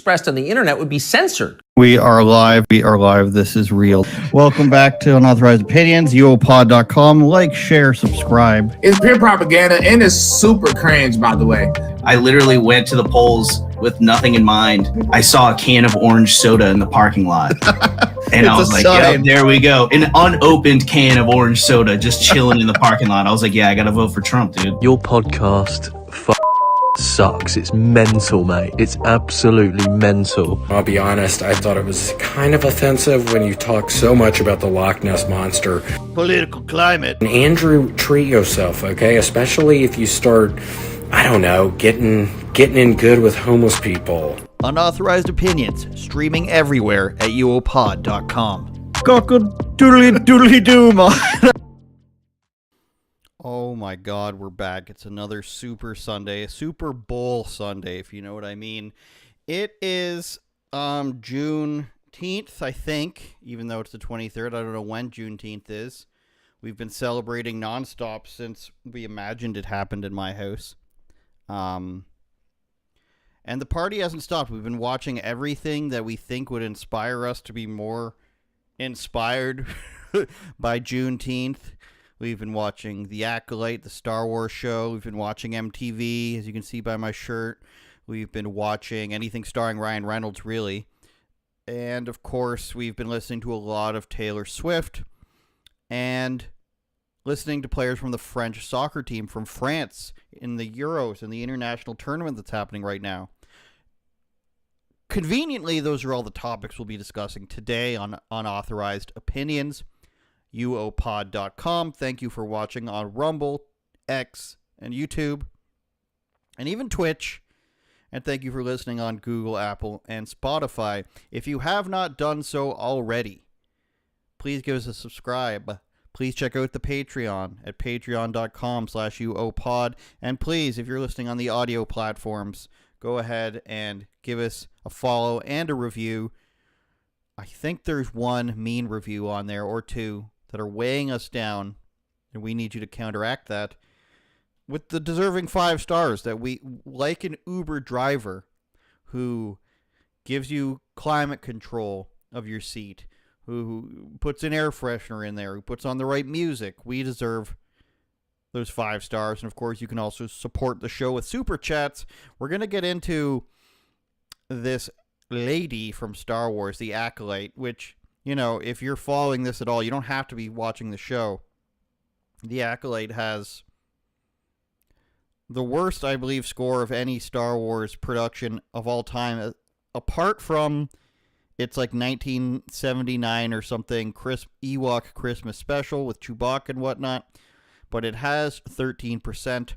expressed on the internet would be censored. We are live. We are live. This is real. Welcome back to Unauthorized Opinions, UOPod.com. Like, share, subscribe. It's pure propaganda and it's super cringe, by the way. I literally went to the polls with nothing in mind. I saw a can of orange soda in the parking lot. And I was like, yep, there we go. An unopened can of orange soda just chilling in the parking lot. I was like, yeah, I got to vote for Trump, dude. Your podcast sucks. It's mental, mate. It's absolutely mental. I'll be honest, I thought it was kind of offensive when you talk so much about the Loch Ness Monster. Political climate. And Andrew, treat yourself, okay? Especially if you start, I don't know, getting in good with homeless people. Unauthorized Opinions, streaming everywhere at uopod.com. Cock-a-doodly-doodly-doo, man. Oh my god, we're back. It's another Super Sunday, a Super Bowl Sunday, if you know what I mean. It is Juneteenth, I think, even though it's the 23rd. I don't know when Juneteenth is. We've been celebrating nonstop since we imagined it happened in my house. And the party hasn't stopped. We've been watching everything that we think would inspire us to be more inspired by Juneteenth. We've been watching The Acolyte, the Star Wars show. We've been watching MTV, as you can see by my shirt. We've been watching anything starring Ryan Reynolds, really. And, of course, we've been listening to a lot of Taylor Swift and listening to players from the French soccer team from France in the Euros and the international tournament that's happening right now. Conveniently, those are all the topics we'll be discussing today on Unauthorized Opinions. UOPod.com. Thank you for watching on Rumble, X, and YouTube, and even Twitch. And thank you for listening on Google, Apple, and Spotify. If you have not done so already, please give us a subscribe. Please check out the Patreon at patreon.com/UOPod. And please, if you're listening on the audio platforms, go ahead and give us a follow and a review. I think there's one mean review on there, or two, that are weighing us down, and we need you to counteract that with the deserving 5 stars that we like. An Uber driver who gives you climate control of your seat, who puts an air freshener in there, who puts on the right music. We deserve those 5 stars. And of course, you can also support the show with super chats. We're going to get into this lady from Star Wars, the Acolyte, which, you know, if you're following this at all, you don't have to be watching the show. The Acolyte has the worst, I believe, score of any Star Wars production of all time, apart from it's like 1979 or something, Ewok Christmas special with Chewbacca and whatnot. But it has 13%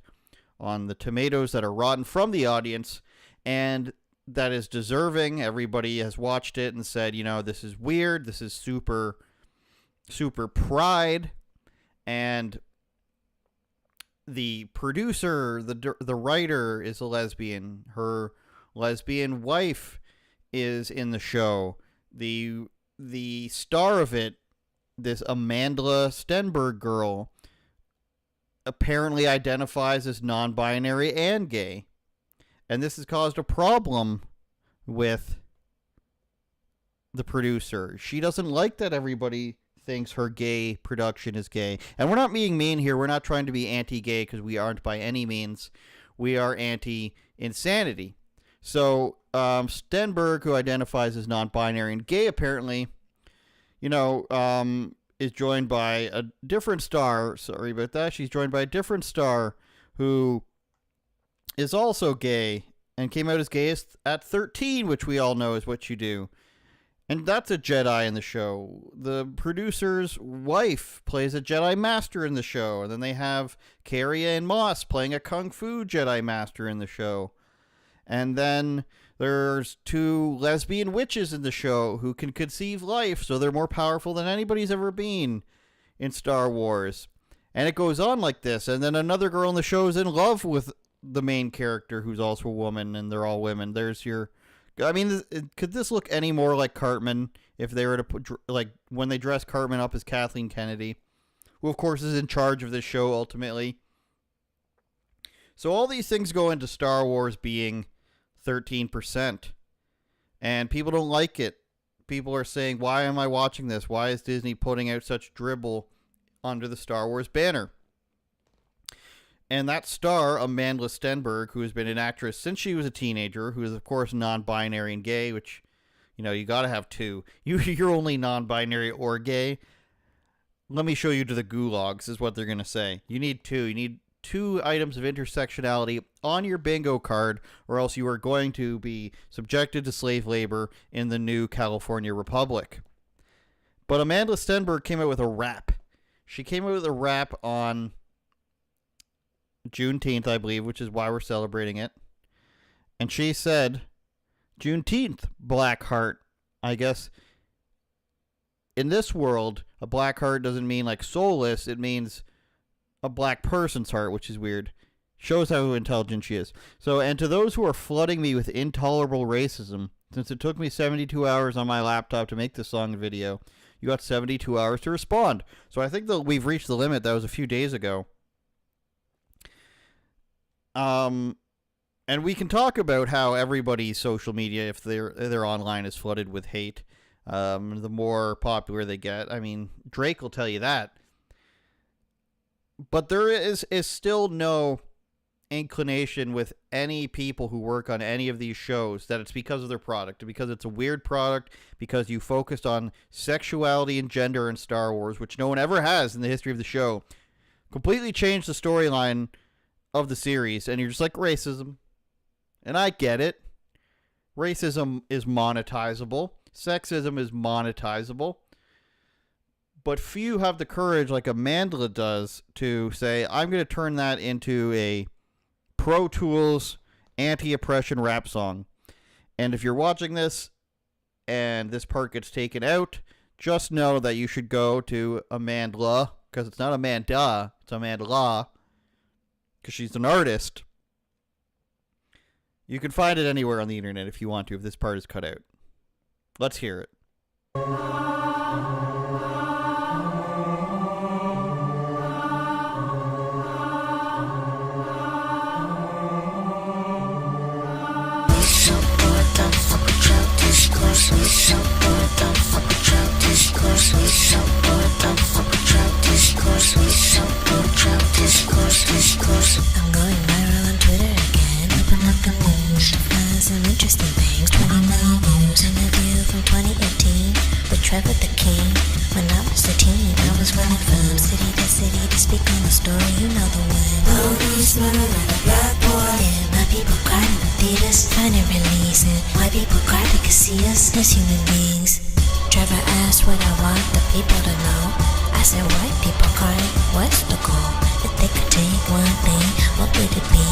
on the tomatoes that are rotten from the audience, and that is deserving. Everybody has watched it and said, you know, this is weird. This is super, super pride. And the producer, the writer is a lesbian. Her lesbian wife is in the show. The star of it, this Amanda Stenberg girl, apparently identifies as non-binary and gay. And this has caused a problem with the producer. She doesn't like that everybody thinks her gay production is gay. And we're not being mean here. We're not trying to be anti-gay, because we aren't by any means. We are anti-insanity. So Stenberg, who identifies as non-binary and gay, apparently, you know, is joined by a different star. Sorry about that. She's joined by a different star who is also gay and came out as gay at 13, which we all know is what you do. And that's a Jedi in the show. The producer's wife plays a Jedi Master in the show. And then they have Carrie-Anne Moss playing a Kung Fu Jedi Master in the show. And then there's 2 lesbian witches in the show who can conceive life, so they're more powerful than anybody's ever been in Star Wars. And it goes on like this. And then another girl in the show is in love with the main character, who's also a woman, and they're all women. There's your... I mean, could this look any more like Cartman if they were to put, like, when they dress Cartman up as Kathleen Kennedy, who, of course, is in charge of this show ultimately? So all these things go into Star Wars being 13%. And people don't like it. People are saying, why am I watching this? Why is Disney putting out such dribble under the Star Wars banner? And that star, Amandla Stenberg, who has been an actress since she was a teenager, who is, of course, non-binary and gay, which, you know, you got to have two. You're only non-binary or gay. Let me show you to the gulags, is what they're going to say. You need two. You need 2 items of intersectionality on your bingo card, or else you are going to be subjected to slave labor in the new California Republic. But Amandla Stenberg came out with a rap. She came out with a rap on Juneteenth, I believe, which is why we're celebrating it. And she said, Juneteenth, black heart. I guess in this world, a black heart doesn't mean like soulless. It means a black person's heart, which is weird. Shows how intelligent she is. So, and to those who are flooding me with intolerable racism, since it took me 72 hours on my laptop to make this song and video, you got 72 hours to respond. So I think that we've reached the limit. That was a few days ago. And we can talk about how everybody's social media, if they're online, is flooded with hate. The more popular they get. I mean, Drake will tell you that. But there is still no inclination with any people who work on any of these shows that it's because of their product, because it's a weird product, because you focused on sexuality and gender in Star Wars, which no one ever has in the history of the show. Completely changed the storyline of the series, and you're just like, racism. And I get it. Racism is monetizable. Sexism is monetizable. But few have the courage, like Amandla does, to say, I'm going to turn that into a Pro Tools anti-oppression rap song. And if you're watching this and this part gets taken out, just know that you should go to Amandla, because it's not Amanda, it's Amandla, because she's an artist. You can find it anywhere on the internet if you want to, if this part is cut out. Let's hear it. I'm going viral on Twitter again. Open up the news, find some interesting things. 20 million views in a view from 2018 with Trevor the King. When I was 13, I was running from city to speak on the story. You know the one. Police murder like a black boy. Yeah, my people cried in the theaters, find it releasing. White people cried they could see us as human beings. Trevor asked what I want the people to know. I said, white people cry, what's the goal? If they could take one thing, what would it be?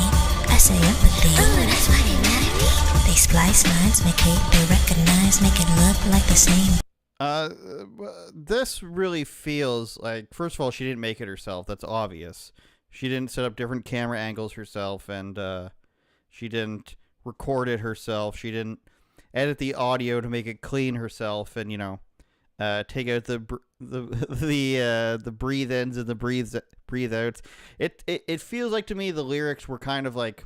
I say empathy. Oh, that's why they mad at me. They splice lines, make hate, they recognize, make it look like the same. This really feels like, first of all, she didn't make it herself. That's obvious. She didn't set up different camera angles herself, and she didn't record it herself. She didn't edit the audio to make it clean herself, and take out the breathe ins and the breathe outs. It feels like to me the lyrics were kind of like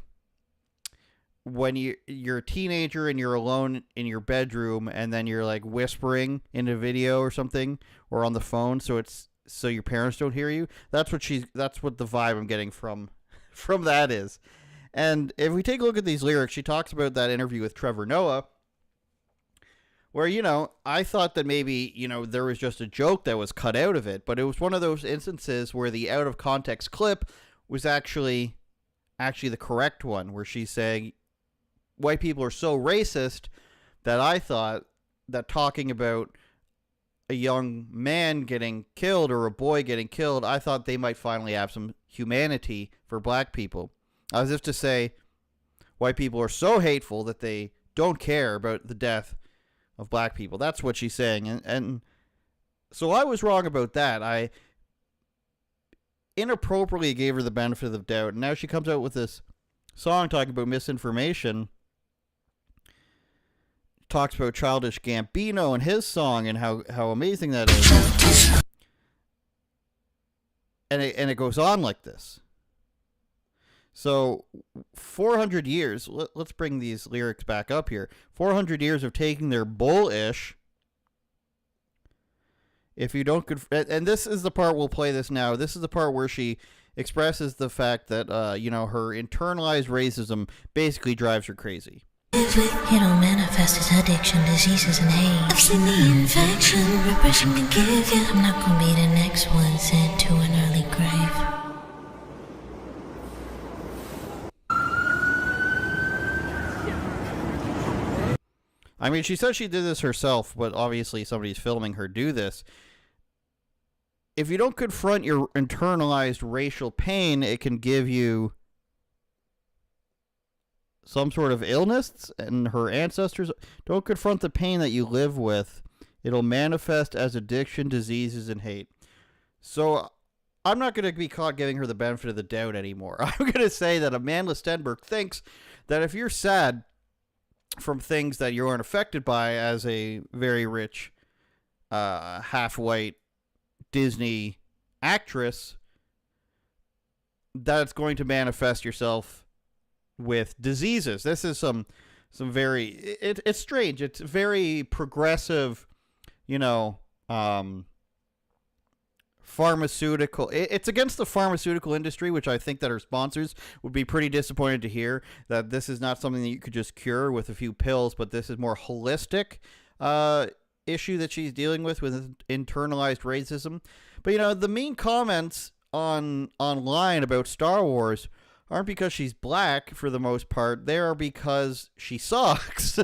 when you're a teenager and you're alone in your bedroom, and then you're like whispering in a video or something or on the phone, so your parents don't hear you. That's what the vibe I'm getting from that is. And if we take a look at these lyrics, she talks about that interview with Trevor Noah, where, I thought that maybe, there was just a joke that was cut out of it, but it was one of those instances where the out of context clip was actually the correct one, where she's saying white people are so racist that I thought that talking about a young man getting killed or a boy getting killed, I thought they might finally have some humanity for black people. As if to say, white people are so hateful that they don't care about the death of black people. That's what she's saying. And so I was wrong about that. I inappropriately gave her the benefit of the doubt. And now she comes out with this song talking about misinformation. Talks about Childish Gambino and his song and how amazing that is. And it goes on like this. So 400 years, let's bring these lyrics back up here. 400 years of taking their bullish. If you don't, and this is the part, we'll play this now. This is the part where she expresses the fact that, her internalized racism basically drives her crazy. It'll manifest as addiction, diseases, and hate. I've seen the infection repression can give you. I'm not gonna be the next one sent to an early grave. I mean, she says she did this herself, but obviously somebody's filming her do this. If you don't confront your internalized racial pain, it can give you some sort of illness, and her ancestors don't confront the pain that you live with. It'll manifest as addiction, diseases, and hate. So I'm not going to be caught giving her the benefit of the doubt anymore. I'm going to say that Amanda Stenberg thinks that if you're sad from things that you aren't affected by as a very rich, half-white Disney actress, that it's going to manifest yourself with diseases. This is some very, it's strange. It's very progressive, pharmaceutical. It's against the pharmaceutical industry, which I think that our sponsors would be pretty disappointed to hear, that this is not something that you could just cure with a few pills, but this is more holistic issue that she's dealing with internalized racism. But the mean comments online about Star Wars aren't because she's black for the most part. They are because she sucks.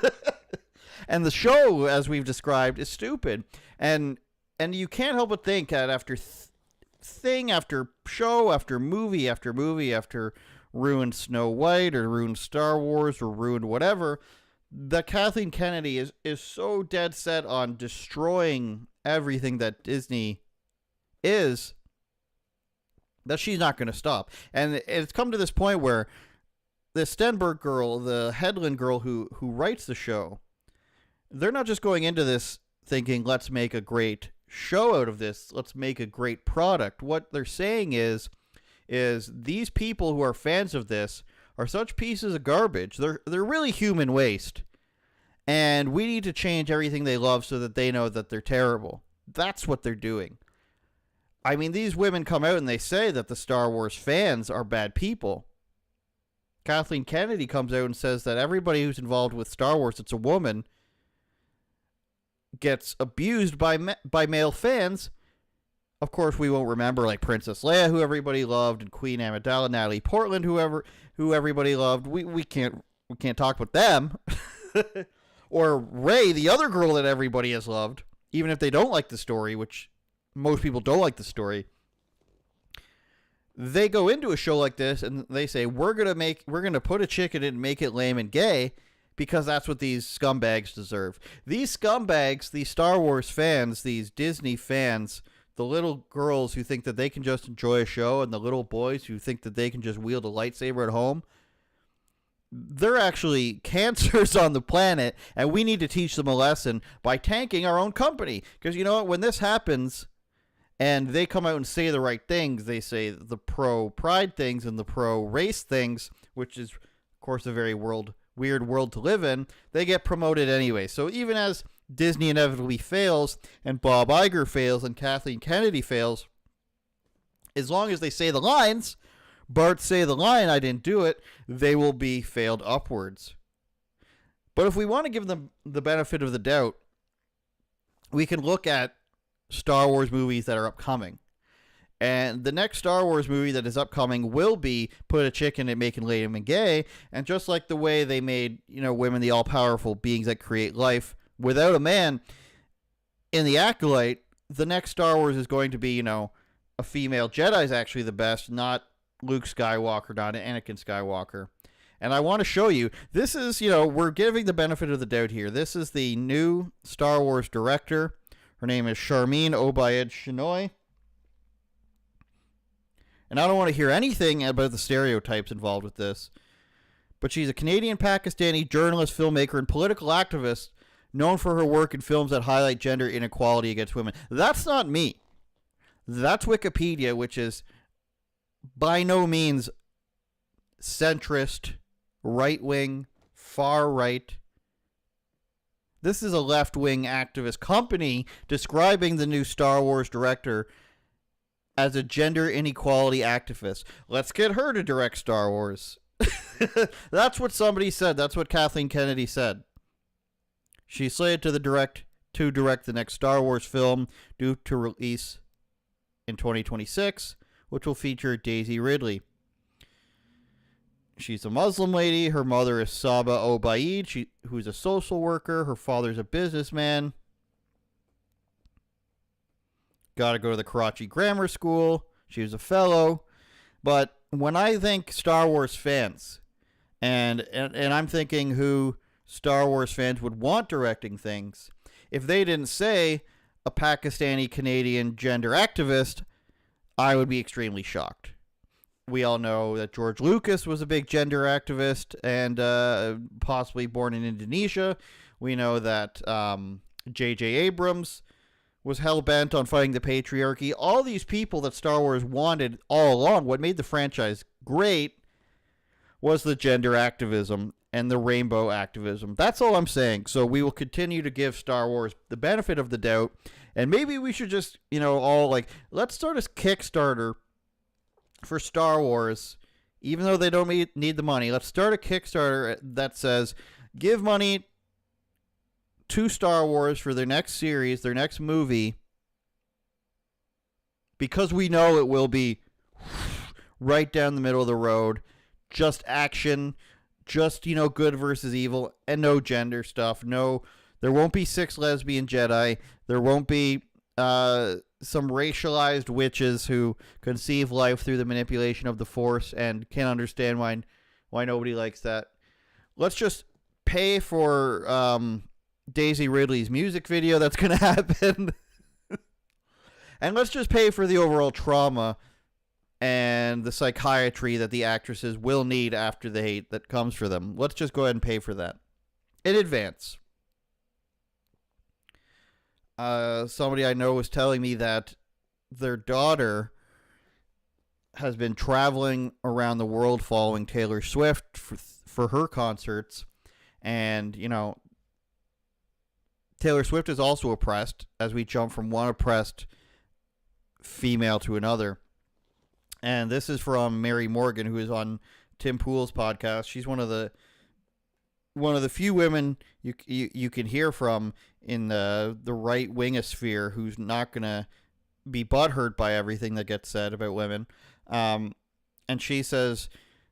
And the show, as we've described, is stupid. And you can't help but think that after thing after show after movie after ruined Snow White or ruined Star Wars or ruined whatever, that Kathleen Kennedy is so dead set on destroying everything that Disney is, that she's not going to stop. And it's come to this point where the Stenberg girl, the Headland girl who writes the show, they're not just going into this thinking, let's make a great show out of this, let's make a great product. What they're saying is these people who are fans of this are such pieces of garbage. They're really human waste. And we need to change everything they love so that they know that they're terrible. That's what they're doing. I mean, these women come out and they say that the Star Wars fans are bad people. Kathleen Kennedy comes out and says that everybody who's involved with Star Wars, it's a woman, gets abused by male fans. Of course, we won't remember like Princess Leia, who everybody loved, and Queen Amidala, Natalie Portman, who everybody loved. We can't talk about them. Or Rey, the other girl that everybody has loved, even if they don't like the story, which most people don't like the story. They go into a show like this and they say, we're gonna put a chick in it and make it lame and gay because that's what these scumbags deserve. These scumbags, these Star Wars fans, these Disney fans, the little girls who think that they can just enjoy a show, and the little boys who think that they can just wield a lightsaber at home, they're actually cancers on the planet, and we need to teach them a lesson by tanking our own company. Because you know what? When this happens and they come out and say the right things, they say the pro-pride things and the pro-race things, which is, of course, a very weird world to live in, they get promoted anyway. So even as Disney inevitably fails, and Bob Iger fails, and Kathleen Kennedy fails, as long as they say the lines, Bart say the line, I didn't do it, they will be failed upwards. But if we want to give them the benefit of the doubt, we can look at Star Wars movies that are upcoming. And the next Star Wars movie that is upcoming will be put a chick in it, making lame and gay. And just like the way they made, women the all-powerful beings that create life without a man in the Acolyte, the next Star Wars is going to be, a female Jedi is actually the best, not Luke Skywalker, not Anakin Skywalker. And I want to show you, this is, we're giving the benefit of the doubt here. This is the new Star Wars director. Her name is Sharmeen Obaid-Chinoy. And I don't want to hear anything about the stereotypes involved with this. But she's a Canadian-Pakistani journalist, filmmaker, and political activist known for her work in films that highlight gender inequality against women. That's not me. That's Wikipedia, which is by no means centrist, right-wing, far-right. This is a left-wing activist company describing the new Star Wars director as a gender inequality activist. Let's get her to direct Star Wars. That's what somebody said. That's what Kathleen Kennedy said. She's slated to direct the next Star Wars film, due to release in 2026, which will feature Daisy Ridley. She's a Muslim lady. Her mother is Saba Obaid, who's a social worker. Her father's a businessman. Got to go to the Karachi Grammar School. She was a fellow. But when I think Star Wars fans, and I'm thinking who Star Wars fans would want directing things, if they didn't say a Pakistani Canadian gender activist, I would be extremely shocked. We all know that George Lucas was a big gender activist and possibly born in Indonesia. We know that J.J. Abrams was hell-bent on fighting the patriarchy. All these people that Star Wars wanted all along, what made the franchise great was the gender activism and the rainbow activism. That's all I'm saying. So we will continue to give Star Wars the benefit of the doubt. And maybe we should just, let's start a Kickstarter for Star Wars. Even though they don't need the money, let's start a Kickstarter that says, give money to Star Wars for their next series, their next movie, because we know it will be right down the middle of the road, just action, just, good versus evil, and no gender stuff. No, there won't be 6 lesbian Jedi. There won't be some racialized witches who conceive life through the manipulation of the Force and can't understand why nobody likes that. Let's just pay for Daisy Ridley's music video that's going to happen. And let's just pay for the overall trauma and the psychiatry that the actresses will need after the hate that comes for them. Let's just go ahead and pay for that in advance. Somebody I know was telling me that their daughter has been traveling around the world following Taylor Swift for her concerts. And, Taylor Swift is also oppressed as we jump from one oppressed female to another. And this is from Mary Morgan, who is on Tim Pool's podcast. She's one of the few women you can hear from in the right wingosphere who's not gonna be butthurt by everything that gets said about women. And she says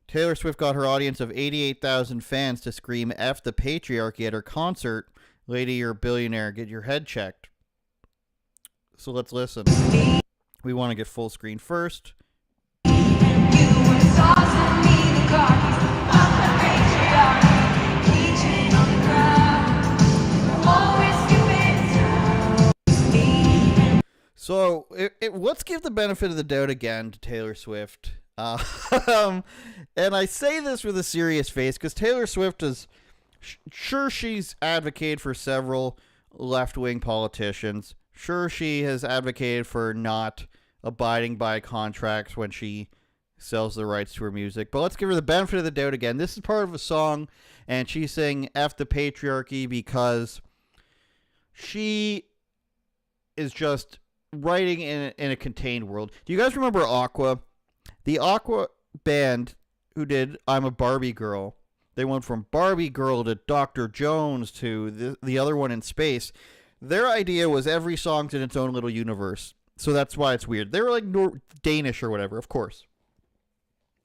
Taylor Swift got her audience of 88,000 fans to scream "F the patriarchy" at her concert. Lady, you're a billionaire. Get your head checked. So let's listen. We want to get full screen first. So let's give the benefit of the doubt again to Taylor Swift. And I say this with a serious face because Taylor Swift is... Sure, she's advocated for several left-wing politicians. Sure, she has advocated for not abiding by contracts when she sells the rights to her music. But let's give her the benefit of the doubt again. This is part of a song, and she's saying F the patriarchy because she is just writing in a contained world. Do you guys remember Aqua? The Aqua band who did I'm a Barbie Girl. They went from Barbie Girl to Dr. Jones to the other one in space. Their idea was every song's in its own little universe. So that's why it's weird. They were like Danish or whatever, of course.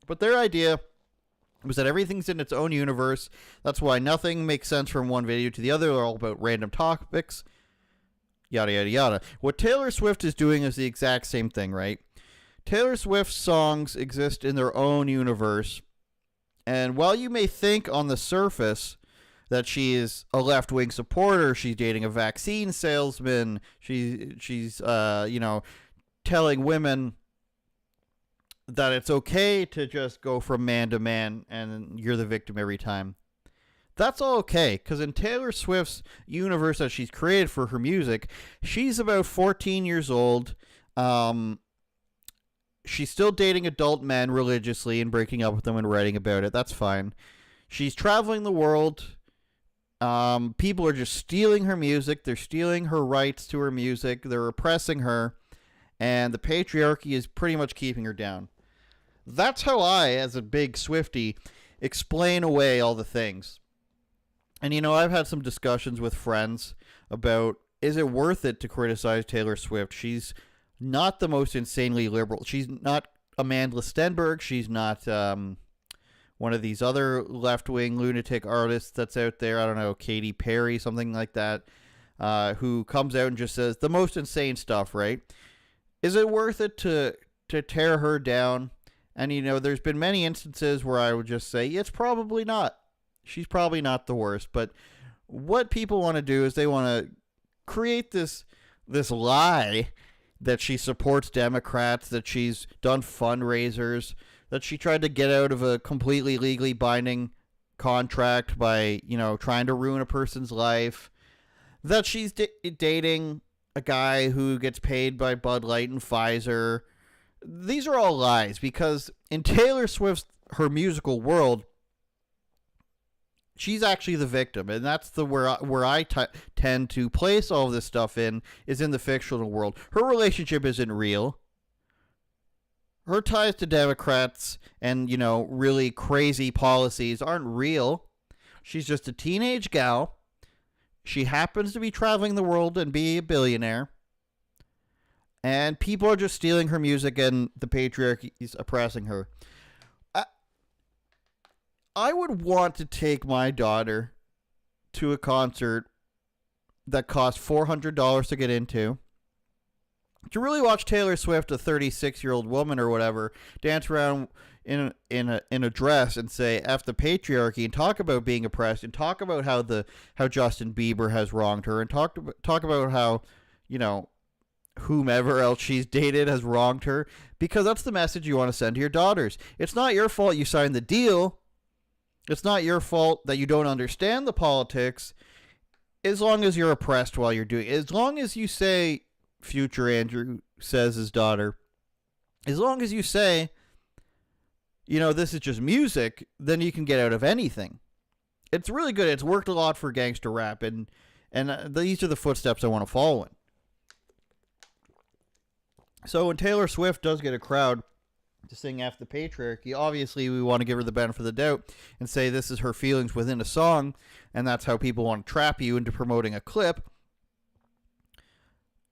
But their idea was that everything's in its own universe. That's why nothing makes sense from one video to the other. They're all about random topics. Yada, yada, yada. What Taylor Swift is doing is the exact same thing, right? Taylor Swift's songs exist in their own universe. And while you may think on the surface that she is a left-wing supporter, she's dating a vaccine salesman, she's telling women that it's okay to just go from man to man and you're the victim every time. That's all okay, because in Taylor Swift's universe that she's created for her music, she's about 14 years old, she's still dating adult men religiously and breaking up with them and writing about it. That's fine. She's traveling the world. People are just stealing her music. They're stealing her rights to her music. They're oppressing her. And the patriarchy is pretty much keeping her down. That's how I, as a big Swiftie, explain away all the things. And, I've had some discussions with friends about, is it worth it to criticize Taylor Swift? She's not the most insanely liberal. She's not Amanda Stenberg. She's not one of these other left-wing lunatic artists that's out there. I don't know, Katy Perry, something like that, who comes out and just says the most insane stuff, right? Is it worth it to tear her down? And, there's been many instances where I would just say, it's probably not. She's probably not the worst. But what people want to do is they want to create this lie that she supports Democrats, that she's done fundraisers, that she tried to get out of a completely legally binding contract by, trying to ruin a person's life, that she's dating a guy who gets paid by Bud Light and Pfizer. These are all lies, because in Taylor Swift's, her musical world, she's actually the victim, and that's where I tend to place all of this stuff is in the fictional world. Her relationship isn't real. Her ties to Democrats and, really crazy policies aren't real. She's just a teenage gal. She happens to be traveling the world and be a billionaire. And people are just stealing her music, and the patriarchy is oppressing her. I would want to take my daughter to a concert that cost $400 to get into, to really watch Taylor Swift, a 36-year-old woman or whatever, dance around in a dress and say F the patriarchy, and talk about being oppressed, and talk about how Justin Bieber has wronged her, and talk about how, whomever else she's dated has wronged her, because that's the message you want to send to your daughters. It's not your fault you signed the deal. It's not your fault that you don't understand the politics, as long as you're oppressed while you're doing it. As long as you say, future Andrew says his daughter, as long as you say, this is just music, then you can get out of anything. It's really good. It's worked a lot for gangster rap, and these are the footsteps I want to follow in. So when Taylor Swift does get a crowd to sing F the patriarchy, obviously we want to give her the benefit of the doubt and say this is her feelings within a song, and that's how people want to trap you into promoting a clip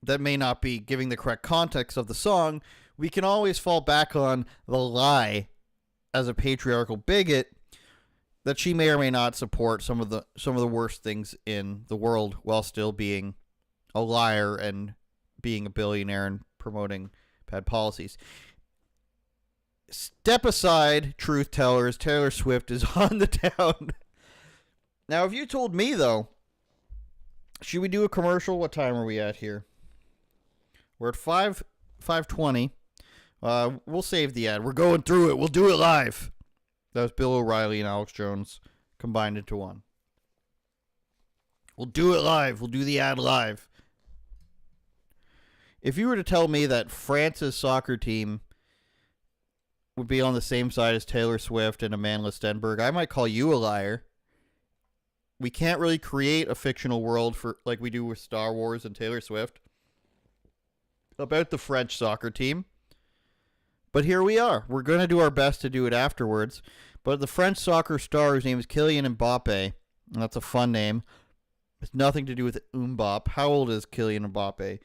that may not be giving the correct context of the song. We can always fall back on the lie as a patriarchal bigot that she may or may not support some of the worst things in the world while still being a liar and being a billionaire and promoting bad policies. Step aside, truth tellers. Taylor Swift is on the town. Now, if you told me, though, should we do a commercial? What time are we at here? We're at 5:20. We'll save the ad. We're going through it. We'll do it live. That was Bill O'Reilly and Alex Jones combined into one. We'll do it live. We'll do the ad live. If you were to tell me that France's soccer team would be on the same side as Taylor Swift and Amanda Stenberg, I might call you a liar. We can't really create a fictional world for like we do with Star Wars and Taylor Swift about the French soccer team. But here we are. We're going to do our best to do it afterwards. But the French soccer star, whose name is Kylian Mbappe, and that's a fun name. It's nothing to do with Mbop. How old is Kylian Mbappe?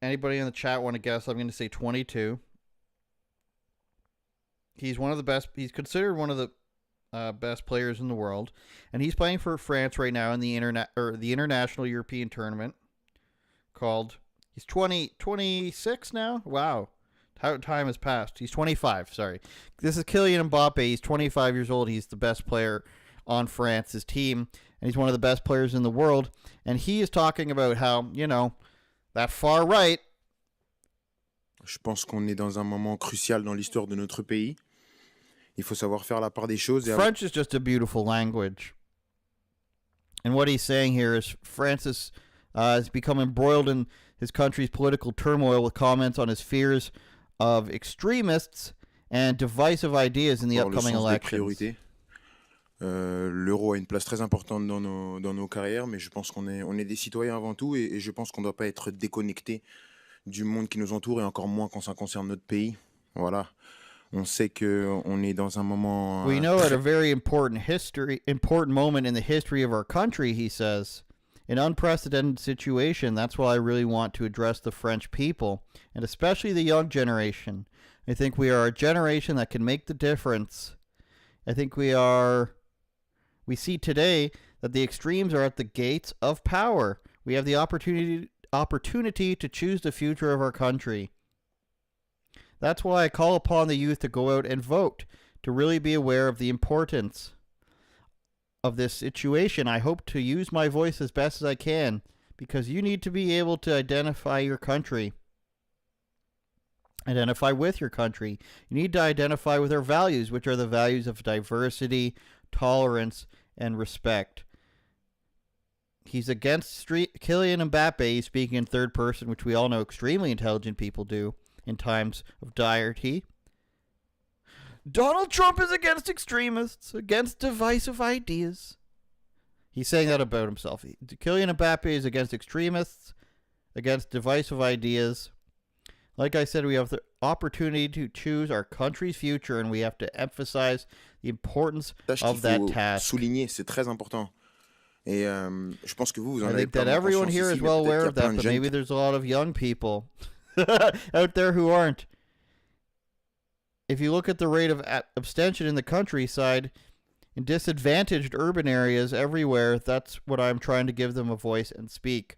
Anybody in the chat want to guess? I'm going to say 22. He's one of the best. He's considered one of the best players in the world, and he's playing for France right now in the international European tournament called. He's 26 now. Wow, how time has passed. He's 25. Sorry, this is Kylian Mbappe. He's 25 years old. He's the best player on France's team, and he's one of the best players in the world. And he is talking about how that far right. Je pense qu'on est dans un moment crucial dans l'histoire de notre pays. Il faut savoir faire la part des choses. French is just a beautiful language. And what he's saying here is Francis has become embroiled in his country's political turmoil with comments on his fears of extremists and divisive ideas in the Avoir le upcoming sens des elections. priorités. L'euro a une place très importante dans nos carrières, mais je pense qu'on est des citoyens avant tout, et je pense qu'on ne doit pas être déconnecté du monde qui nous entoure, et encore moins quand ça concerne notre pays. Voilà. On sait qu'on est dans un moment... We know at a very important moment in the history of our country, he says. An unprecedented situation. That's why I really want to address the French people, and especially the young generation. I think we are a generation that can make the difference. I think we see today that the extremes are at the gates of power. We have the opportunity to choose the future of our country. That's why I call upon the youth to go out and vote, to really be aware of the importance of this situation. I hope to use my voice as best as I can, because you need to be able to identify your country. Identify with your country. You need to identify with our values, which are the values of diversity, tolerance, and respect. He's against Kylian Mbappe. He's speaking in third person, which we all know extremely intelligent people do in times of direty. Donald Trump is against extremists, against divisive ideas. He's saying that about himself. Kylian Mbappe is against extremists, against divisive ideas. Like I said, we have the opportunity to choose our country's future, and we have to emphasize the importance of that task. Souligner, c'est très important. Et je pense que vous en I avez think that pleinement everyone conscience here ici, is mais well peut-être aware qu'il y a of that, plein de but jeunes maybe qui- there's a lot of young people out there who aren't. If you look at the rate of abstention in the countryside, in disadvantaged urban areas everywhere, that's what I'm trying to give them a voice and speak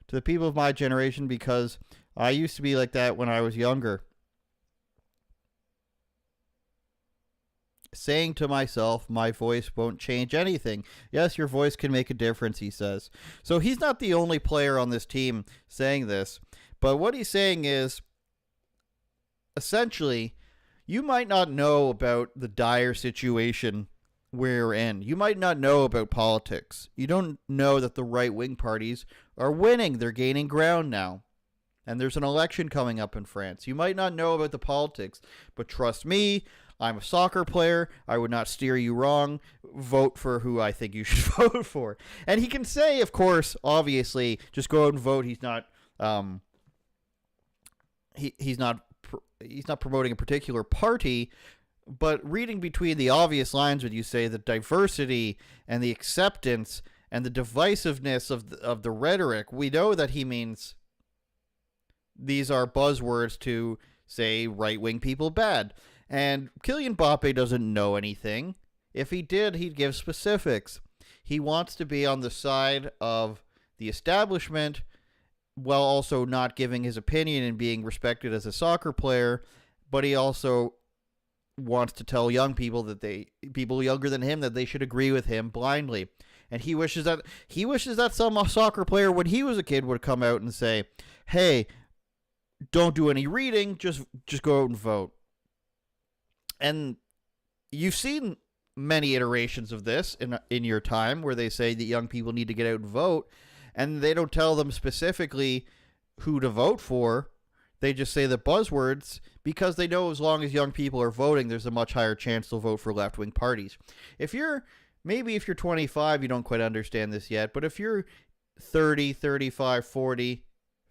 to the people of my generation, because I used to be like that when I was younger. Saying to myself, my voice won't change anything. Yes, your voice can make a difference, he says. So he's not the only player on this team saying this, but what he's saying is, essentially, you might not know about the dire situation we're in. You might not know about politics. You don't know that the right-wing parties are winning. They're gaining ground now. And there's an election coming up in France. You might not know about the politics, but trust me, I'm a soccer player. I would not steer you wrong. Vote for who I think you should vote for. And he can say, of course, obviously, just go out and vote. He's not he's not promoting a particular party, but reading between the obvious lines when you say the diversity and the acceptance and the divisiveness of the rhetoric, we know that he means these are buzzwords to say right-wing people bad. And Kylian Mbappe doesn't know anything. If he did, he'd give specifics. He wants to be on the side of the establishment while also not giving his opinion and being respected as a soccer player, but he also wants to tell young people people younger than him, that they should agree with him blindly. And he wishes that some soccer player when he was a kid would come out and say, "Hey, don't do any reading, just go out and vote." And you've seen many iterations of this in your time where they say that young people need to get out and vote, and they don't tell them specifically who to vote for. They just say the buzzwords because they know as long as young people are voting, there's a much higher chance they'll vote for left-wing parties. If you're 25, you don't quite understand this yet, but if you're 30, 35, 40,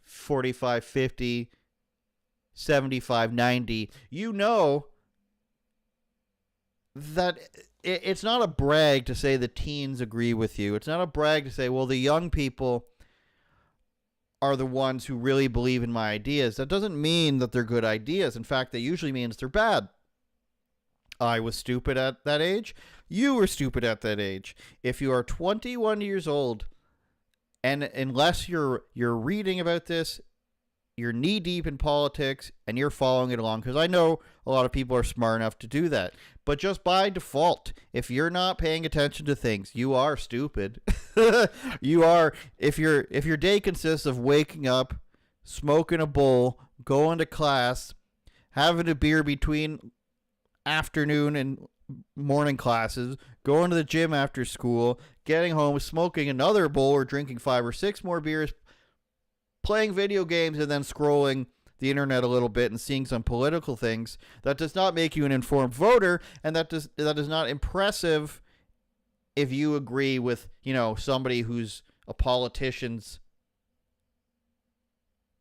45, 50, 75, 90, you know that it's not a brag to say the teens agree with you. It's not a brag to say, well, the young people are the ones who really believe in my ideas. That doesn't mean that they're good ideas. In fact, that usually means they're bad. I was stupid at that age. You were stupid at that age. If you are 21 years old, and unless you're reading about this, you're knee deep in politics and you're following it along, because I know a lot of people are smart enough to do that. But just by default, if you're not paying attention to things, you are stupid. You are. If your day consists of waking up, smoking a bowl, going to class, having a beer between afternoon and morning classes, going to the gym after school, getting home, smoking another bowl or drinking 5 or 6 more beers, playing video games, and then scrolling the internet a little bit and seeing some political things, that does not make you an informed voter, and that is not impressive if you agree with, somebody who's a politician's,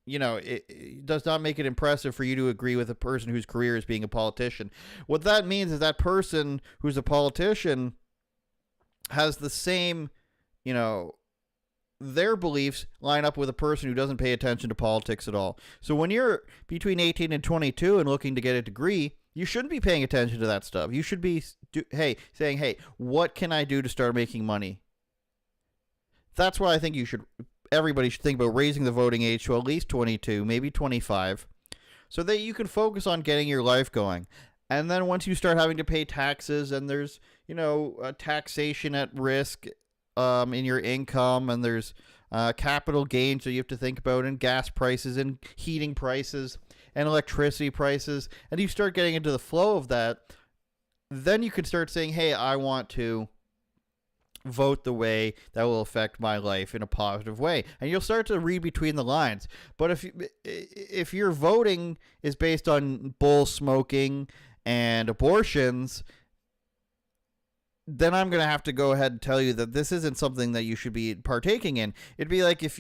it does not make it impressive for you to agree with a person whose career is being a politician. What that means is that person who's a politician has the same, their beliefs line up with a person who doesn't pay attention to politics at all. So when you're between 18 and 22 and looking to get a degree, you shouldn't be paying attention to that stuff. You should be saying, hey, what can I do to start making money? That's why I think everybody should think about raising the voting age to at least 22, maybe 25, so that you can focus on getting your life going. And then once you start having to pay taxes, and there's, taxation at risk in your income, and there's capital gains that you have to think about, and gas prices and heating prices and electricity prices, and you start getting into the flow of that, then you can start saying, hey, I want to vote the way that will affect my life in a positive way. And you'll start to read between the lines. But if your voting is based on bull smoking and abortions, then I'm going to have to go ahead and tell you that this isn't something that you should be partaking in. It'd be like if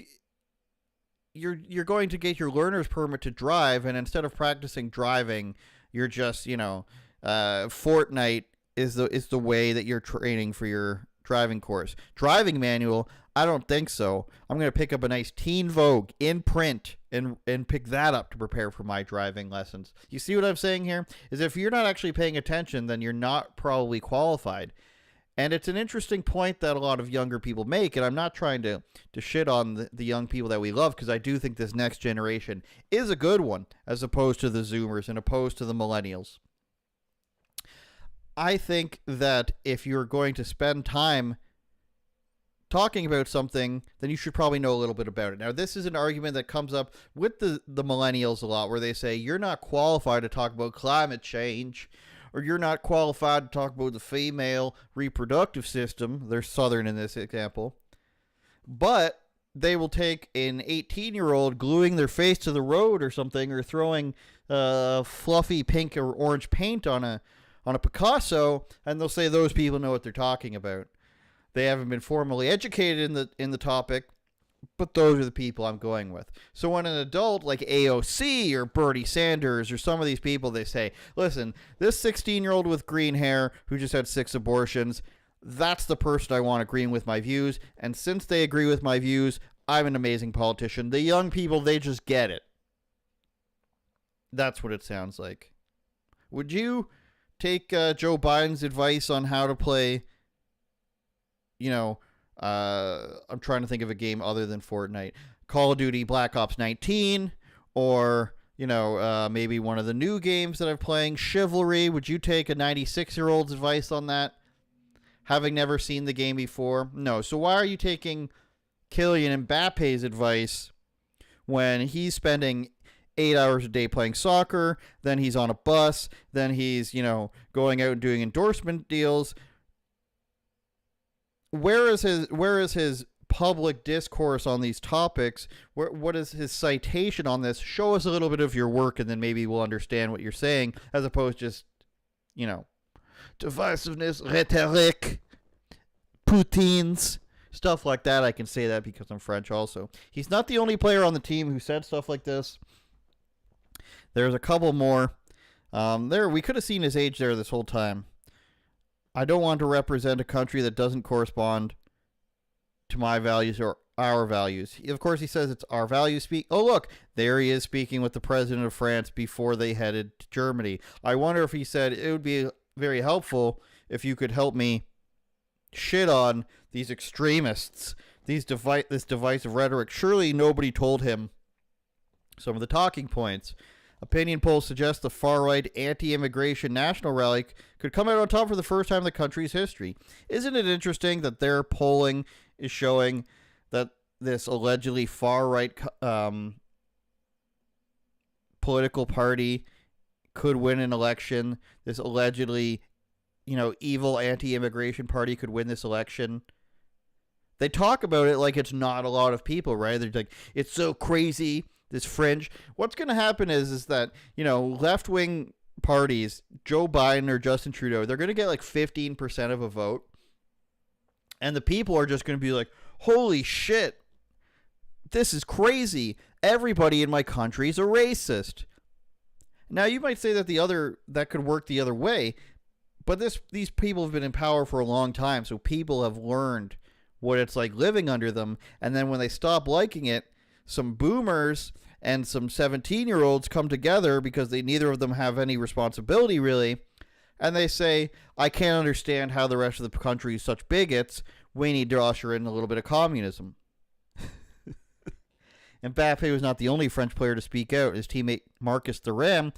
you're going to get your learner's permit to drive, and instead of practicing driving, you're just, Fortnite is the way that you're training for your driving course. Driving manual, I don't think so. I'm going to pick up a nice Teen Vogue in print and pick that up to prepare for my driving lessons. You see what I'm saying here? Is if you're not actually paying attention, then you're not probably qualified. And it's an interesting point that a lot of younger people make, and I'm not trying to shit on the young people that we love, because I do think this next generation is a good one, as opposed to the Zoomers and opposed to the Millennials. I think that if you're going to spend time talking about something, then you should probably know a little bit about it. Now, this is an argument that comes up with the Millennials a lot, where they say, you're not qualified to talk about climate change, or you're not qualified to talk about the female reproductive system. They're Southern in this example. But they will take an 18-year-old gluing their face to the road or something, or throwing fluffy pink or orange paint on a Picasso, and they'll say those people know what they're talking about. They haven't been formally educated in the topic, but those are the people I'm going with. So when an adult like AOC or Bernie Sanders or some of these people, they say, listen, this 16-year-old with green hair who just had 6 abortions, that's the person I want agreeing with my views, and since they agree with my views, I'm an amazing politician. The young people, they just get it. That's what it sounds like. Would you take Joe Biden's advice on how to play, I'm trying to think of a game other than Fortnite, Call of Duty Black Ops 19, or, maybe one of the new games that I'm playing, Chivalry? Would you take a 96-year-old's advice on that, having never seen the game before? No. So why are you taking Kylian Mbappe's advice when he's spending 8 hours a day playing soccer, then he's on a bus, then he's, going out and doing endorsement deals? Where is his public discourse on these topics? What is his citation on this? Show us a little bit of your work, and then maybe we'll understand what you're saying, as opposed to just, divisiveness, rhetoric, Putin's, stuff like that. I can say that because I'm French also. He's not the only player on the team who said stuff like this. There's a couple more. We could have seen his age there this whole time. I don't want to represent a country that doesn't correspond to my values or our values. Of course, he says it's our values speak. Oh, look, there he is speaking with the president of France before they headed to Germany. I wonder if he said it would be very helpful if you could help me shit on these extremists, this divisive rhetoric. Surely nobody told him some of the talking points. Opinion polls suggest the far-right anti-immigration national rally could come out on top for the first time in the country's history. Isn't it interesting that their polling is showing that this allegedly far-right political party could win an election? This allegedly, evil anti-immigration party could win this election. They talk about it like it's not a lot of people, right? They're like, it's so crazy. this fringe. What's going to happen is that, left-wing parties, Joe Biden or Justin Trudeau, they're going to get like 15% of a vote. And the people are just going to be like, holy shit, this is crazy. Everybody in my country is a racist. Now, you might say that that could work the other way, but these people have been in power for a long time, so people have learned what it's like living under them. And then when they stop liking it, some boomers and some 17-year-olds come together because neither of them have any responsibility, really. And they say, I can't understand how the rest of the country is such bigots. We need to usher in a little bit of communism. Mbappe was not the only French player to speak out. His teammate Marcus Thuram,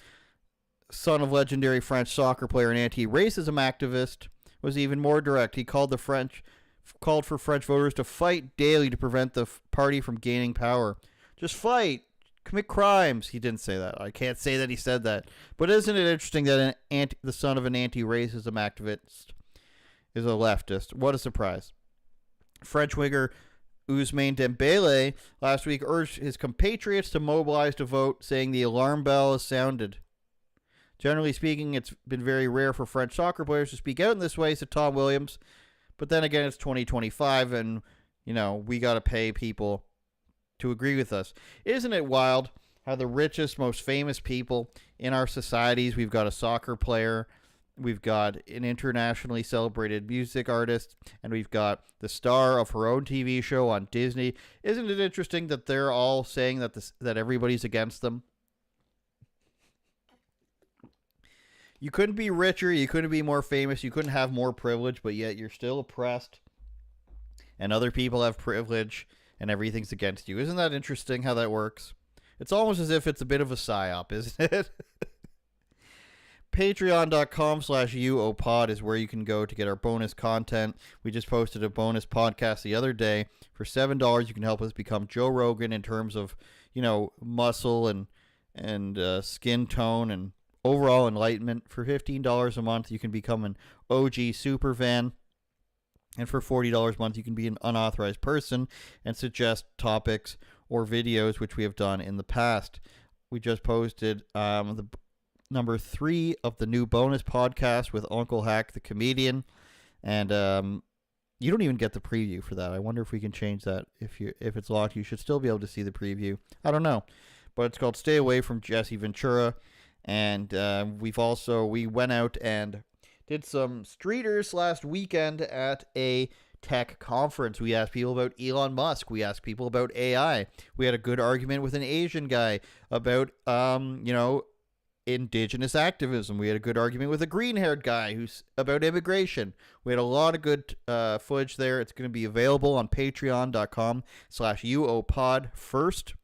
son of legendary French soccer player and anti-racism activist, was even more direct. He called for French voters to fight daily to prevent the party from gaining power. Just fight. Commit crimes. He didn't say that. I can't say that he said that. But isn't it interesting that the son of an anti-racism activist is a leftist? What a surprise. French winger Ousmane Dembele last week urged his compatriots to mobilize to vote, saying the alarm bell has sounded. Generally speaking, it's been very rare for French soccer players to speak out in this way, said Tom Williams. But then again, it's 2025, and, we got to pay people to agree with us. Isn't it wild how the richest, most famous people in our societies, we've got a soccer player, we've got an internationally celebrated music artist, and we've got the star of her own TV show on Disney. Isn't it interesting that they're all saying that everybody's against them? You couldn't be richer, you couldn't be more famous, you couldn't have more privilege, but yet you're still oppressed, and other people have privilege, and everything's against you. Isn't that interesting how that works? It's almost as if it's a bit of a psyop, isn't it? Patreon.com/UOPod is where you can go to get our bonus content. We just posted a bonus podcast the other day. For $7, you can help us become Joe Rogan in terms of, muscle and skin tone and overall enlightenment. For $15 a month, you can become an OG super fan. And for $40 a month, you can be an unauthorized person and suggest topics or videos, which we have done in the past. We just posted the number 3 of the new bonus podcast with Uncle Hack, the comedian. And you don't even get the preview for that. I wonder if we can change that. If it's locked, you should still be able to see the preview. I don't know. But it's called Stay Away from Jesse Ventura. And we went out and did some streeters last weekend at a tech conference. We asked people about Elon Musk. We asked people about AI. We had a good argument with an Asian guy about, indigenous activism. We had a good argument with a green-haired guy who's about immigration. We had a lot of good footage there. It's going to be available on patreon.com/UOPod first.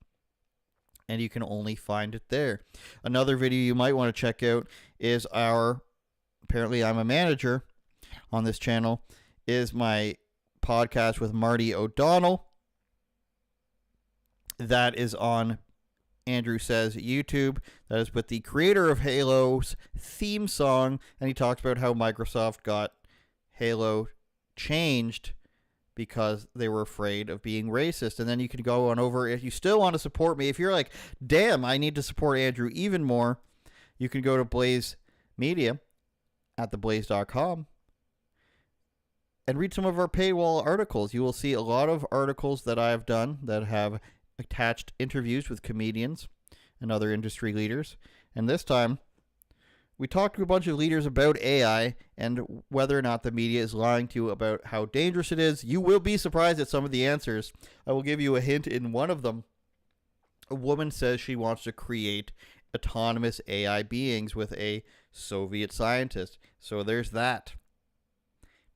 And you can only find it there. Another video you might want to check out is apparently I'm a manager on this channel, is my podcast with Marty O'Donnell. That is on Andrew Says YouTube. That is with the creator of Halo's theme song, and he talks about how Microsoft got Halo changed because they were afraid of being racist. And then you can go on over, if you still want to support me, if you're like, damn, I need to support Andrew even more, you can go to Blaze Media at theblaze.com and read some of our paywall articles. You will see a lot of articles that I have done that have attached interviews with comedians and other industry leaders. And this time, we talked to a bunch of leaders about AI and whether or not the media is lying to you about how dangerous it is. You will be surprised at some of the answers. I will give you a hint in one of them. A woman says she wants to create autonomous AI beings with a Soviet scientist. So there's that.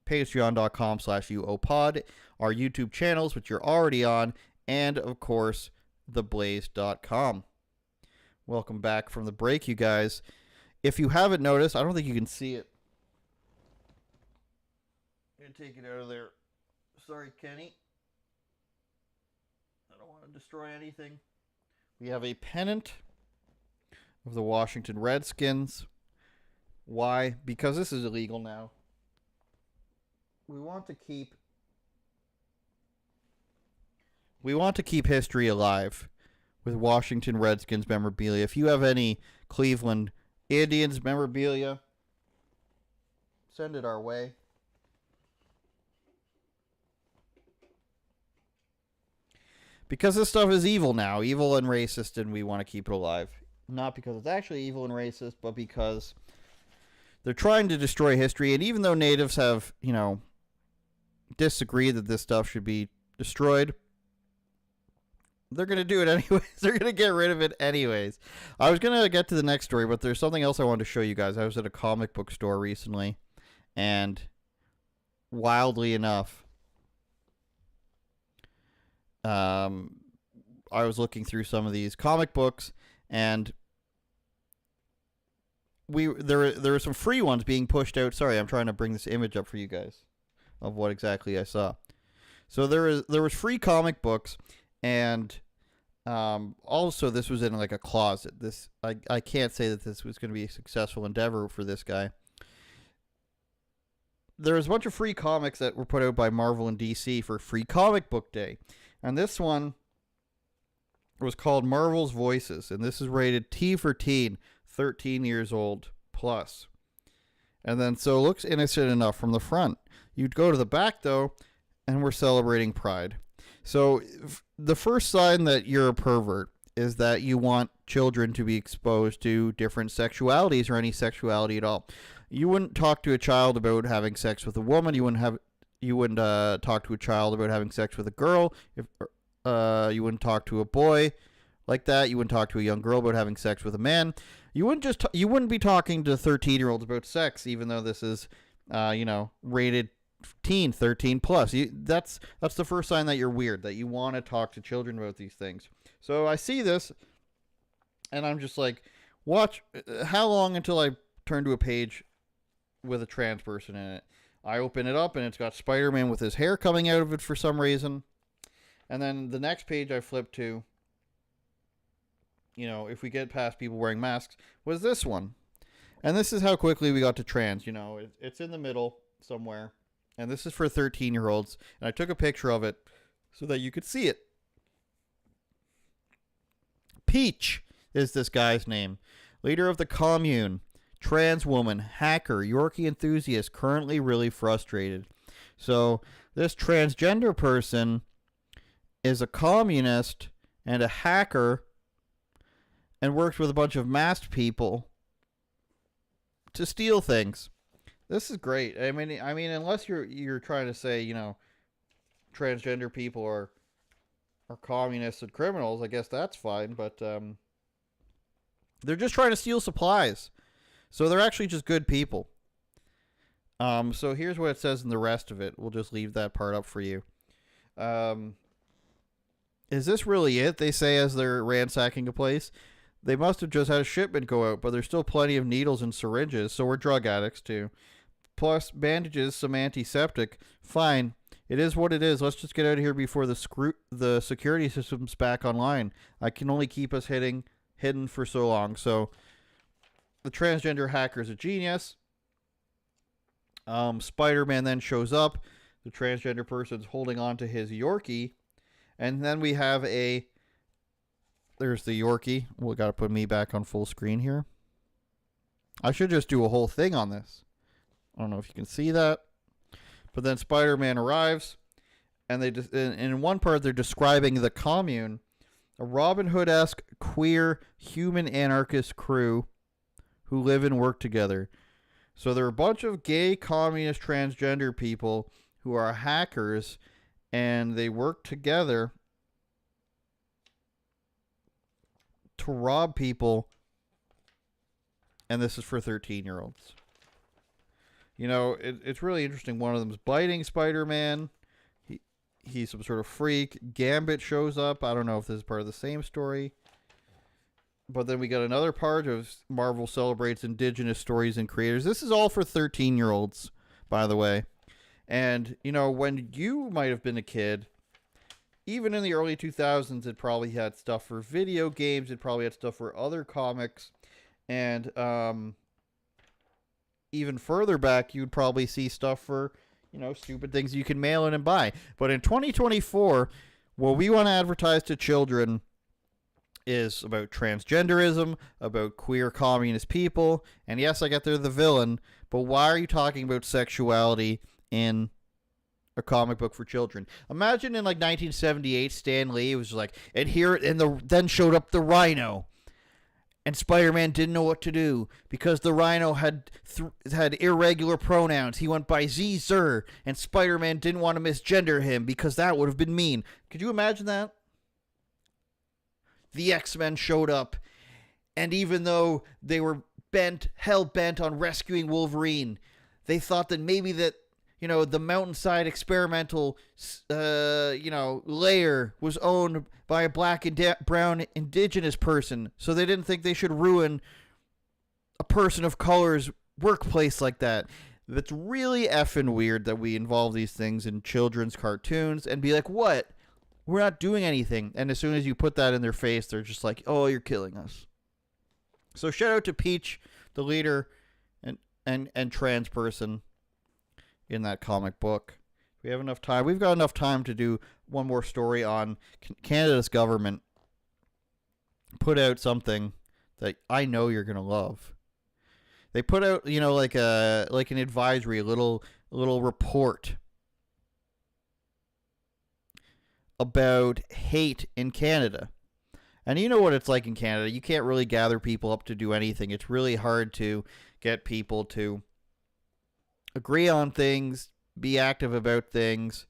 Patreon.com/UOPod, our YouTube channels, which you're already on, and of course, theblaze.com. Welcome back from the break, you guys. If you haven't noticed, I don't think you can see it. I'm going to take it out of there. Sorry, Kenny. I don't want to destroy anything. We have a pennant of the Washington Redskins. Why? Because this is illegal now. We want to keep history alive with Washington Redskins memorabilia. If you have any Cleveland Indians memorabilia, send it our way. Because this stuff is evil now, evil and racist, and we want to keep it alive. Not because it's actually evil and racist, but because they're trying to destroy history. And even though natives have, disagreed that this stuff should be destroyed, they're going to do it anyways. They're going to get rid of it anyways. I was going to get to the next story, but there's something else I wanted to show you guys. I was at a comic book store recently, and wildly enough, I was looking through some of these comic books, and there were some free ones being pushed out. Sorry, I'm trying to bring this image up for you guys of what exactly I saw. So there was free comic books, and also this was in like a closet. I can't say that this was going to be a successful endeavor for this guy. There was a bunch of free comics that were put out by Marvel and DC for Free Comic Book Day. And this one was called Marvel's Voices. And this is rated T for teen, 13 years old plus. And then, so it looks innocent enough from the front. You'd go to the back, though, and we're celebrating Pride. So the first sign that you're a pervert is that you want children to be exposed to different sexualities or any sexuality at all. You wouldn't talk to a child about having sex with a woman. You wouldn't talk to a child about having sex with a girl. You wouldn't talk to a boy like that. You wouldn't talk to a young girl about having sex with a man. You wouldn't be talking to 13-year-olds about sex, even though this is, rated teen, 13 plus. That's the first sign that you're weird, that you want to talk to children about these things. So I see this, and I'm just like, watch. How long until I turn to a page with a trans person in it? I open it up, and it's got Spider-Man with his hair coming out of it for some reason. And then the next page I flip to, if we get past people wearing masks, was this one. And this is how quickly we got to trans. It's in the middle somewhere. And this is for 13-year-olds. And I took a picture of it so that you could see it. Peach is this guy's name. Leader of the commune. Trans woman, hacker, Yorkie enthusiast, currently really frustrated. So this transgender person is a communist and a hacker and works with a bunch of masked people to steal things. This is great. I mean, unless you're trying to say, transgender people are communists and criminals, I guess that's fine. But they're just trying to steal supplies. So they're actually just good people. So here's what it says in the rest of it. We'll just leave that part up for you. Is this really it? They say as they're ransacking a place. They must have just had a shipment go out, but there's still plenty of needles and syringes, so we're drug addicts too. Plus bandages, some antiseptic. Fine. It is what it is. Let's just get out of here before the security system's back online. I can only keep us hidden for so long. So the transgender hacker is a genius. Spider-Man then shows up. The transgender person's holding on to his Yorkie. And then we have there's the Yorkie. We got to put me back on full screen here. I should just do a whole thing on this. I don't know if you can see that. But then Spider-Man arrives. And in one part, they're describing the commune. A Robin Hood-esque, queer, human anarchist crew who live and work together. So there are a bunch of gay, communist, transgender people who are hackers, and they work together to rob people, and this is for 13-year-olds. It's really interesting. One of them's biting Spider-Man. He's some sort of freak. Gambit shows up. I don't know if this is part of the same story. But then we got another part of Marvel celebrates indigenous stories and creators. This is all for 13-year-olds, by the way. And, when you might have been a kid, even in the early 2000s, it probably had stuff for video games. It probably had stuff for other comics. And even further back, you'd probably see stuff for, stupid things you can mail in and buy. But in 2024, what we want to advertise to children is about transgenderism, about queer communist people, and yes, I get they're the villain, but why are you talking about sexuality in a comic book for children? Imagine in like 1978, Stan Lee was like, then showed up the Rhino, and Spider-Man didn't know what to do because the Rhino had irregular pronouns. He went by Z, Sir, and Spider-Man didn't want to misgender him because that would have been mean. Could you imagine that? The X-Men showed up, and even though they were hell-bent on rescuing Wolverine, they thought that maybe that, the mountainside experimental, layer was owned by a black and brown indigenous person, so they didn't think they should ruin a person of color's workplace like that. That's really effing weird that we involve these things in children's cartoons and be like, what? We're not doing anything. And as soon as you put that in their face, they're just like, oh, you're killing us. So shout out to Peach, the leader and trans person in that comic book. We have enough time. We've got enough time to do one more story on Canada's government put out something that I know you're going to love. They put out, like an advisory, a little report about hate in Canada. And you know what it's like in Canada. You can't really gather people up to do anything. It's really hard to get people to agree on things, be active about things.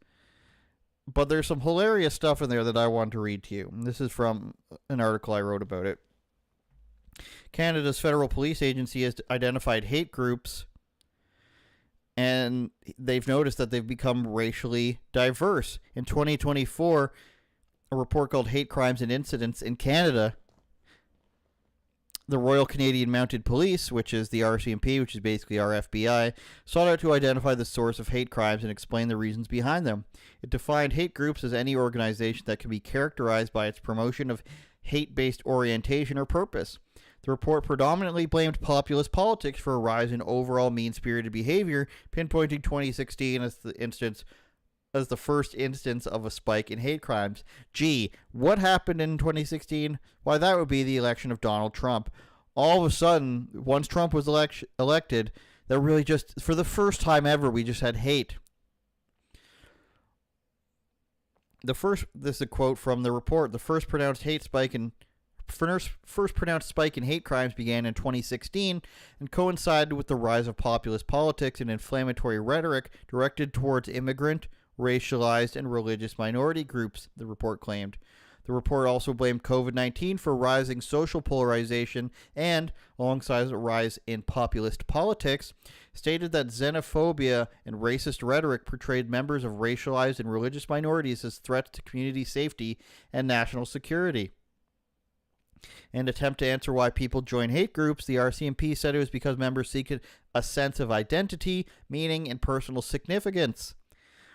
But there's some hilarious stuff in there that I want to read to you. And this is from an article I wrote about it. Canada's federal police agency has identified hate groups, and they've noticed that they've become racially diverse. In 2024, a report called Hate Crimes and Incidents in Canada, the Royal Canadian Mounted Police, which is the RCMP, which is basically our FBI, sought out to identify the source of hate crimes and explain the reasons behind them. It defined hate groups as any organization that can be characterized by its promotion of hate-based orientation or purpose. The report predominantly blamed populist politics for a rise in overall mean-spirited behavior, pinpointing 2016 as the first instance of a spike in hate crimes. Gee, what happened in 2016? Why, that would be the election of Donald Trump. All of a sudden, once Trump was elected, that really just, for the first time ever, we just had hate. This is a quote from the report. The first pronounced spike in hate crimes began in 2016 and coincided with the rise of populist politics and inflammatory rhetoric directed towards immigrant, racialized, and religious minority groups, the report claimed. The report also blamed COVID-19 for rising social polarization and, alongside a rise in populist politics, stated that xenophobia and racist rhetoric portrayed members of racialized and religious minorities as threats to community safety and national security. In an attempt to answer why people join hate groups, the RCMP said it was because members seek a sense of identity, meaning, and personal significance.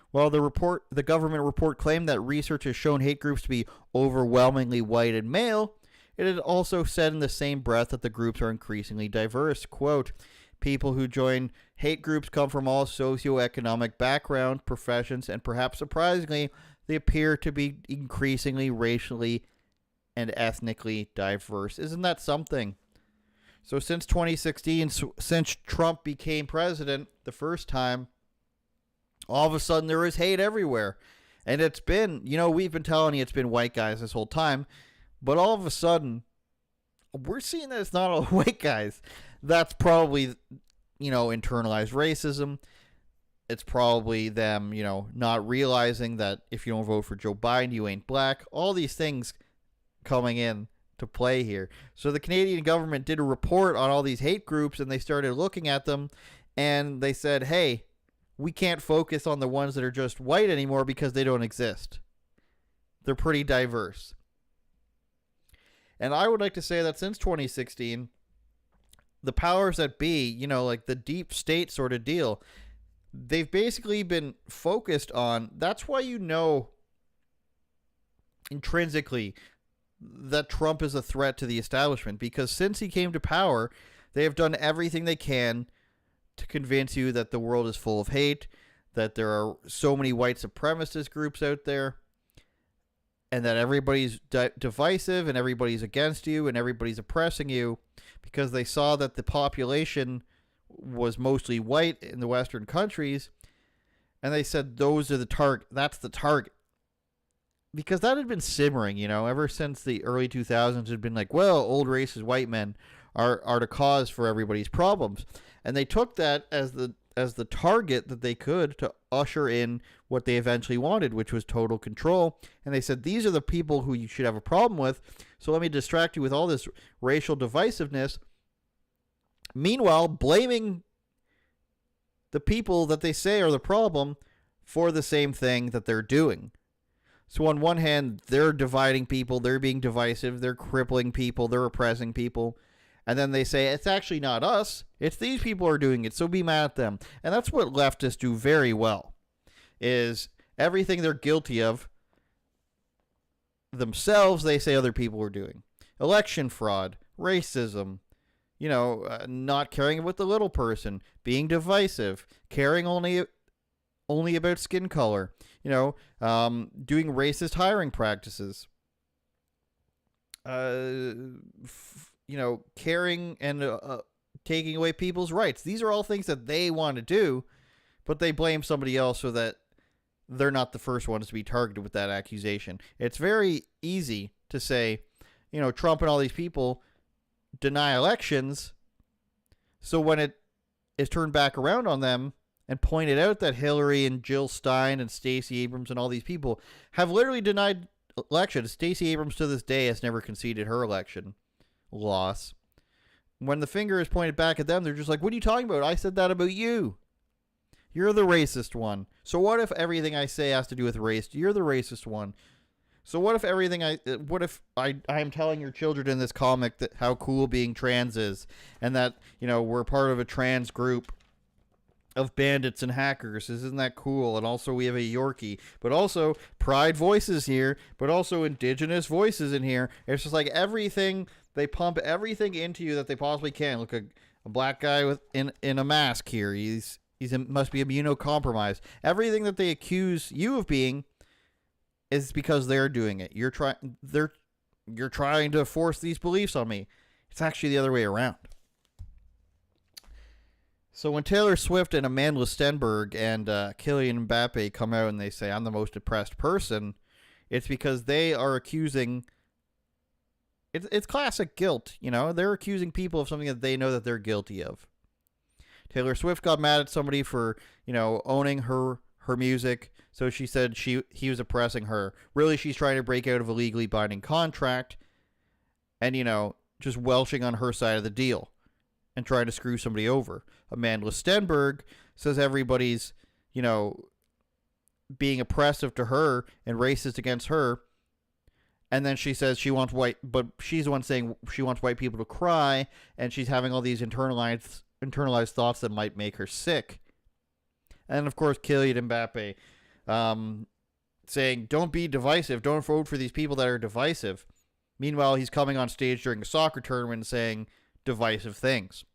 While the government report claimed that research has shown hate groups to be overwhelmingly white and male, it had also said in the same breath that the groups are increasingly diverse. Quote, people who join hate groups come from all socioeconomic backgrounds, professions, and perhaps surprisingly, they appear to be increasingly racially and ethnically diverse. Isn't that something? So since 2016, since Trump became president the first time, all of a sudden there is hate everywhere. And it's been, we've been telling you it's been white guys this whole time, but all of a sudden we're seeing that it's not all white guys. That's probably, internalized racism. It's probably them, not realizing that if you don't vote for Joe Biden, you ain't black. All these things coming in to play here. So the Canadian government did a report on all these hate groups, and they started looking at them, and they said, hey, we can't focus on the ones that are just white anymore because they don't exist. They're pretty diverse. And I would like to say that since 2016, the powers that be, like the deep state sort of deal, they've basically been focused on, that's why intrinsically that Trump is a threat to the establishment, because since he came to power, they have done everything they can to convince you that the world is full of hate, that there are so many white supremacist groups out there, and that everybody's divisive and everybody's against you and everybody's oppressing you because they saw that the population was mostly white in the Western countries, and they said those are the target. That's the target. Because that had been simmering, ever since the early 2000s. It had been like, well, old racist white men are the cause for everybody's problems, and they took that as the target that they could to usher in what they eventually wanted, which was total control. And they said, these are the people who you should have a problem with, so let me distract you with all this racial divisiveness. Meanwhile, blaming the people that they say are the problem for the same thing that they're doing. So on one hand, they're dividing people, they're being divisive, they're crippling people, they're oppressing people. And then they say, it's actually not us, it's these people who are doing it, so be mad at them. And that's what leftists do very well, is everything they're guilty of themselves, they say other people are doing. Election fraud, racism, not caring about the little person, being divisive, caring only about skin color, doing racist hiring practices, caring and taking away people's rights. These are all things that they want to do, but they blame somebody else so that they're not the first ones to be targeted with that accusation. It's very easy to say, Trump and all these people deny elections, so when it is turned back around on them and pointed out that Hillary and Jill Stein and Stacey Abrams and all these people have literally denied elections. Stacey Abrams to this day has never conceded her election loss. When the finger is pointed back at them, they're just like, what are you talking about? I said that about you. You're the racist one. So what if everything I say has to do with race? You're the racist one. So what if I'm telling your children in this comic that how cool being trans is, and that, we're part of a trans group of bandits and hackers. Isn't that cool? And also we have a Yorkie, but also pride voices here, but also indigenous voices in here. It's just like everything, they pump everything into you that they possibly can. Look, a black guy in a mask here. He's must be immunocompromised. Everything that they accuse you of being is because they're doing it. You're trying to force these beliefs on me. It's actually the other way around. So when Taylor Swift and Amanda Stenberg and Kylian Mbappe come out and they say, I'm the most oppressed person, it's because they are accusing... It's classic guilt, They're accusing people of something that they know that they're guilty of. Taylor Swift got mad at somebody for, owning her music, so she said he was oppressing her. Really, she's trying to break out of a legally binding contract and, just welching on her side of the deal and trying to screw somebody over. Amanda Stenberg says everybody's, being oppressive to her and racist against her. And then she says she's the one saying she wants white people to cry, and she's having all these internalized thoughts that might make her sick. And of course, Kylian Mbappe saying, don't be divisive, don't vote for these people that are divisive. Meanwhile, he's coming on stage during a soccer tournament saying divisive things.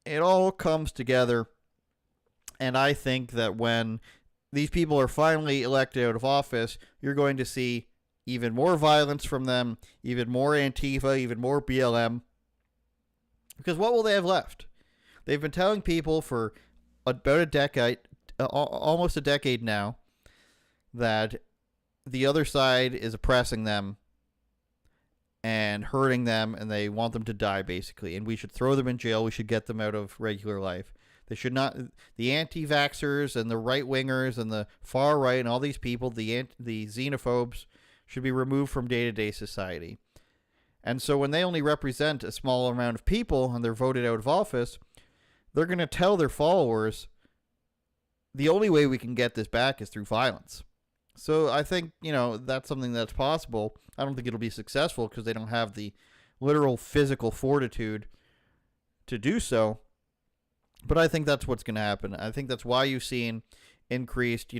It all comes together, and I think that when these people are finally elected out of office, you're going to see even more violence from them, even more Antifa, even more BLM. Because what will they have left? They've been telling people for about a decade, almost a decade now, that the other side is oppressing them and hurting them, and they want them to die, basically. And we should throw them in jail. We should get them out of regular life. They should not. The anti-vaxxers and the right-wingers and the far right and all these people, the xenophobes, should be removed from day-to-day society. And so when they only represent a small amount of people and they're voted out of office, they're going to tell their followers, the only way we can get this back is through violence. So I think, that's something that's possible. I don't think it'll be successful because they don't have the literal physical fortitude to do so. But I think that's what's going to happen. I think that's why you've seen increased,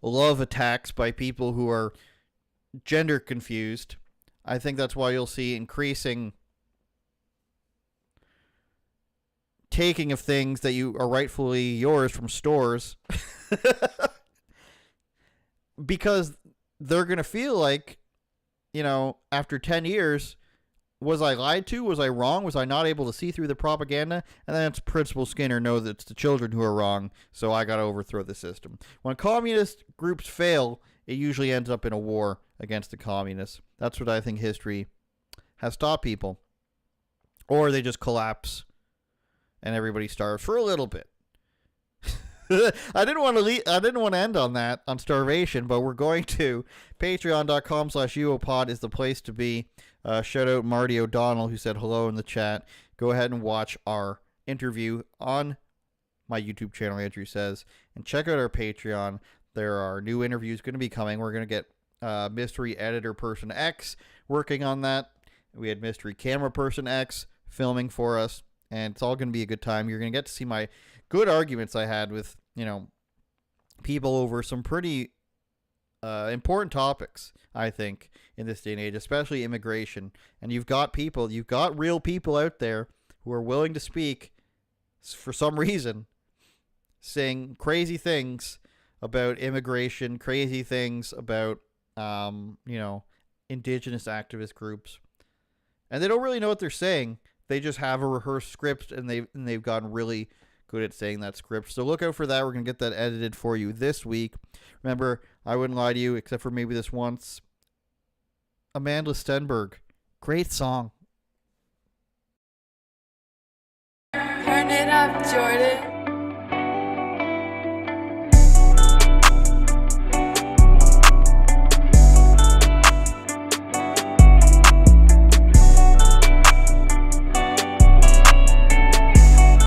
love attacks by people who are gender confused. I think that's why you'll see increasing taking of things that you are rightfully yours from stores. Because they're going to feel like, after 10 years, was I lied to? Was I wrong? Was I not able to see through the propaganda? And then it's Principal Skinner, no, that it's the children who are wrong, so I got to overthrow the system. When communist groups fail, it usually ends up in a war against the communists. That's what I think history has taught people. Or they just collapse and everybody starves for a little bit. I didn't want to end on that, on starvation, but we're going to. Patreon.com/UOPod is the place to be. Shout out Marty O'Donnell, who said hello in the chat. Go ahead and watch our interview on my YouTube channel, Andrew Says, and check out our Patreon. There are new interviews going to be coming. We're going to get Mystery Editor Person X working on that. We had Mystery Camera Person X filming for us, and it's all going to be a good time. You're going to get to see my good arguments I had with, people over some pretty important topics, I think, in this day and age, especially immigration. And you've got real people out there who are willing to speak for some reason, saying crazy things about immigration, crazy things about, indigenous activist groups. And they don't really know what they're saying. They just have a rehearsed script, and they've gotten really good at saying that script. So look out for that. We're going to get that edited for you this week. Remember, I wouldn't lie to you, except for maybe this once. Amanda Stenberg. Great song. Turn it up, Jordan.